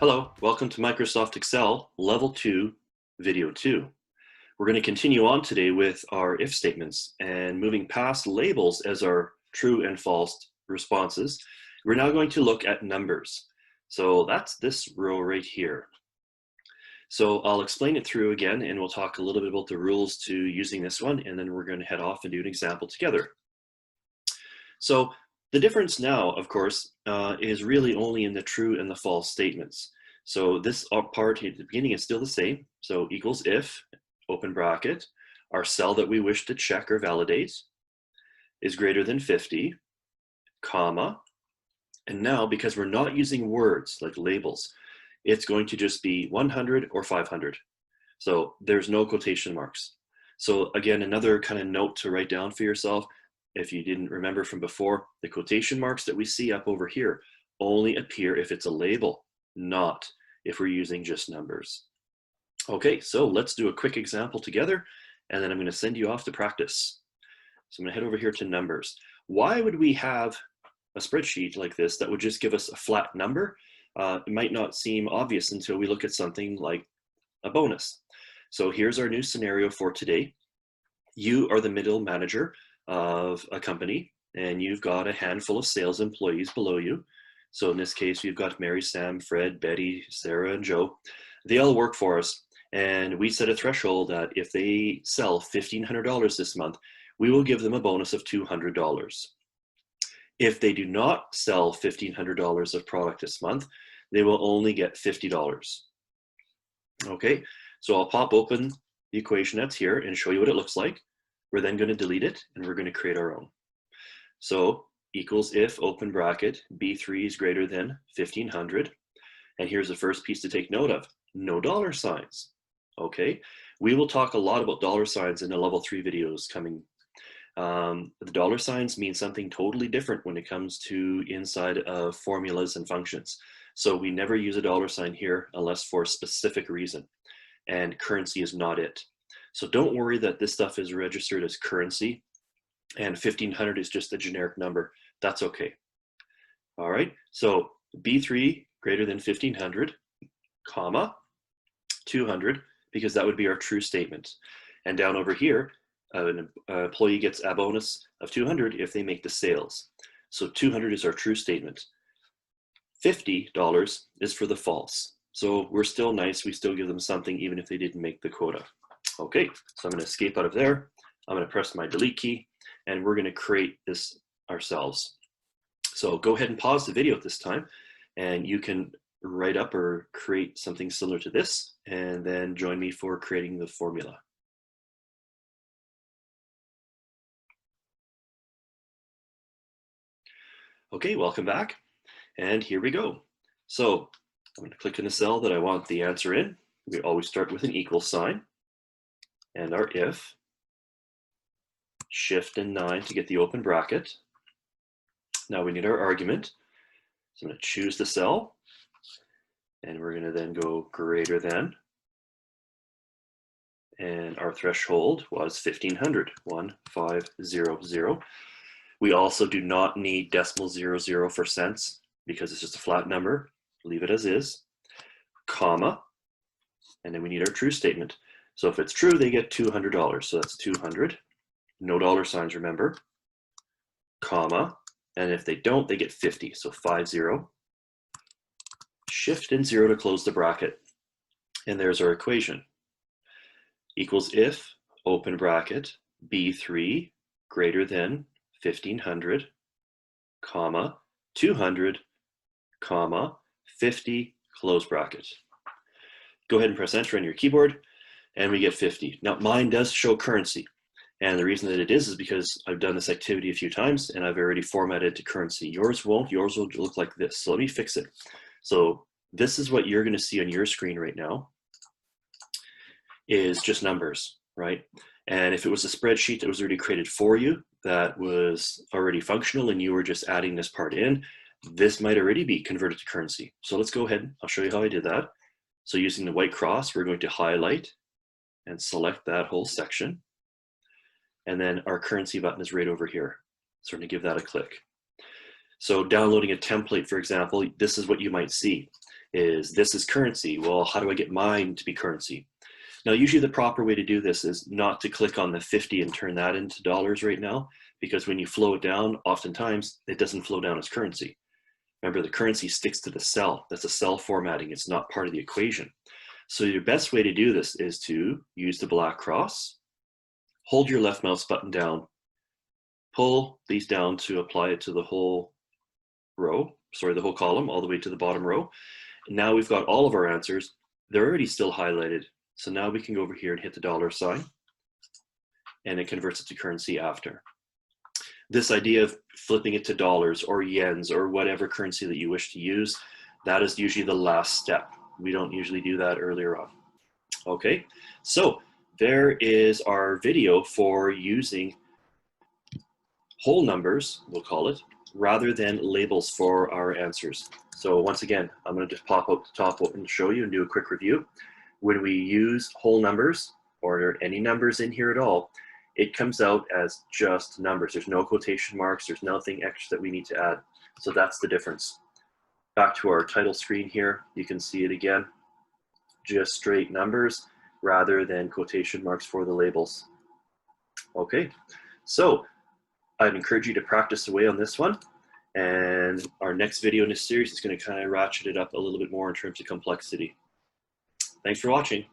Hello, welcome to Microsoft Excel Level 2, Video 2. We're going to continue on today with our if statements and moving past labels as our true and false responses. We're now going to look at numbers. So that's this row right here. So I'll explain it through again and we'll talk a little bit about the rules to using this one, and then we're going to head off and do an example together. So the difference now, of course, is really only in the true and the false statements. So this part at the beginning is still the same. So equals if, open bracket, our cell that we wish to check or validate is greater than 50, comma, and now because we're not using words like labels, it's going to just be 100 or 500. So there's no quotation marks. So again, another kind of note to write down for yourself, if you didn't remember from before, the quotation marks that we see up over here only appear if it's a label, not if we're using just numbers. Okay, so let's do a quick example together, and then I'm going to send you off to practice. So I'm going to head over here to numbers. Why would we have a spreadsheet like this that would just give us a flat number? It might not seem obvious until we look at something like a bonus. So here's our new scenario for today. You are the middle manager of a company, and you've got a handful of sales employees below you. So in this case, we've got Mary, Sam, Fred, Betty, Sarah, and Joe. They all work for us, and we set a threshold that if they sell $1,500 this month, we will give them a bonus of $200. If they do not sell $1,500 of product this month, they will only get $50. Okay, so I'll pop open the equation that's here and show you what it looks like. We're then going to delete it, and we're going to create our own. So equals if, open bracket, B3 is greater than 1,500. And here's the first piece to take note of, no dollar signs. Okay, we will talk a lot about dollar signs in the level 3 videos coming. The dollar signs mean something totally different when it comes to inside of formulas and functions. So we never use a dollar sign here unless for a specific reason, and currency is not it. So don't worry that this stuff is registered as currency and 1,500 is just a generic number. That's okay. All right, so B3 greater than 1,500, comma, 200, because that would be our true statement. And down over here, an employee gets a bonus of 200 if they make the sales. So 200 is our true statement. $50 is for the false. So we're still nice, we still give them something even if they didn't make the quota. Okay, so I'm going to escape out of there. I'm going to press my delete key, and we're going to create this ourselves. So go ahead and pause the video at this time, and you can write up or create something similar to this, and then join me for creating the formula. Okay, welcome back, and here we go. So I'm going to click in the cell that I want the answer in. We always start with an equal sign. And our if, shift and 9 to get the open bracket. Now we need our argument. So I'm going to choose the cell, and we're going to then go greater than, and our threshold was 1,500, 1,500. We also do not need decimal 00 for cents because it's just a flat number. Leave it as is, comma, and then we need our true statement. So if it's true, they get $200. So that's 200. No dollar signs, remember. Comma. And if they don't, they get 50. So 50. Shift and 0 to close the bracket. And there's our equation. Equals if, open bracket, B3 greater than 1,500, comma, 200, comma, 50, close bracket. Go ahead and press enter on your keyboard, and we get 50. Now mine does show currency, and the reason that it is because I've done this activity a few times and I've already formatted to currency. Yours won't. Yours will look like this. So let me fix it. So this is what you're going to see on your screen right now, is just numbers, right? And if it was a spreadsheet that was already created for you, that was already functional, and you were just adding this part in, this might already be converted to currency. So let's go ahead. I'll show you how I did that. So using the white cross, we're going to highlight and select that whole section. And then our currency button is right over here. So we're going to give that a click. So downloading a template, for example, this is what you might see. is this is currency. Well, how do I get mine to be currency? Now, usually the proper way to do this is not to click on the 50 and turn that into dollars right now, because when you flow it down, oftentimes it doesn't flow down as currency. Remember, the currency sticks to the cell. That's a cell formatting. It's not part of the equation. So your best way to do this is to use the black cross, hold your left mouse button down, pull these down to apply it to the whole row, sorry, the whole column, all the way to the bottom row. And now we've got all of our answers. They're already still highlighted. So now we can go over here and hit the dollar sign, and it converts it to currency after. This idea of flipping it to dollars or yens or whatever currency that you wish to use, that is usually the last step. We don't usually do that earlier on. Okay, so there is our video for using whole numbers, we'll call it, rather than labels for our answers. So once again, I'm going to just pop out the top and show you and do a quick review. When we use whole numbers or any numbers in here at all, it comes out as just numbers. There's no quotation marks. There's nothing extra that we need to add. So that's the difference. Back to our title screen here, you can see it again. Just straight numbers rather than quotation marks for the labels. Okay, so I'd encourage you to practice away on this one. And our next video in this series is going to kind of ratchet it up a little bit more in terms of complexity. Thanks for watching.